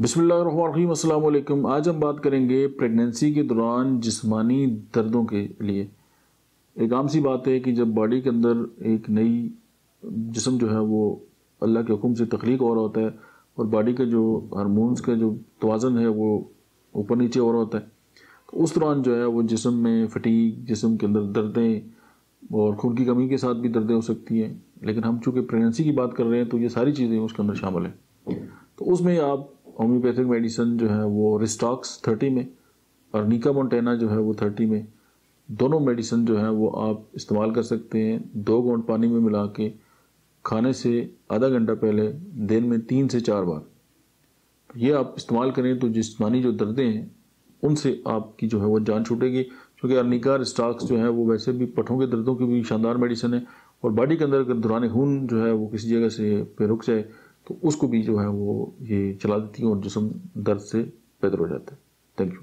बिस्मिल्लाहिर्रहमानिर्रहीम, अस्सलाम वालेकुम। आज हम बात करेंगे प्रेगनेंसी के दौरान जिस्मानी दर्दों के लिए। एक आम सी बात है कि जब बॉडी के अंदर एक नई जिस्म जो है वो अल्लाह के हुक्म से तख्लीक हो रहा होता है और बॉडी का जो हार्मोन्स का जो तवाज़न है वो ऊपर नीचे हो रहा होता है, तो उस दौरान जो है वो जिस्म में फटीग, जिस्म के अंदर दर्दें और खून की कमी के साथ भी दर्दें हो सकती हैं। लेकिन हम चूँकि प्रेगनेंसी की बात कर रहे हैं तो ये सारी चीज़ें उसके अंदर शामिल हैं। तो उसमें आप होम्योपैथिक मेडिसिन जो है वो रिस्टॉक्स 30 में और निका मोन्टेना जो है वो 30 में, दोनों मेडिसिन जो है वो आप इस्तेमाल कर सकते हैं। 2 घूंट पानी में मिला के खाने से आधा घंटा पहले दिन में 3 से 4 बार तो ये आप इस्तेमाल करें तो जिस्मानी जो दर्दें हैं उनसे आपकी जो है वो जान छूटेगी। क्योंकि अर्निका रिस्टॉक्स जो है वो वैसे भी पठों के दर्दों की भी शानदार मेडिसिन है और बॉडी के अंदर अगर दौरान खून जो है वो किसी जगह से पे रुक जाए तो उसको भी जो है वो ये चला देती है और जिस्म दर्द से बेहतर हो जाता है। Thank you.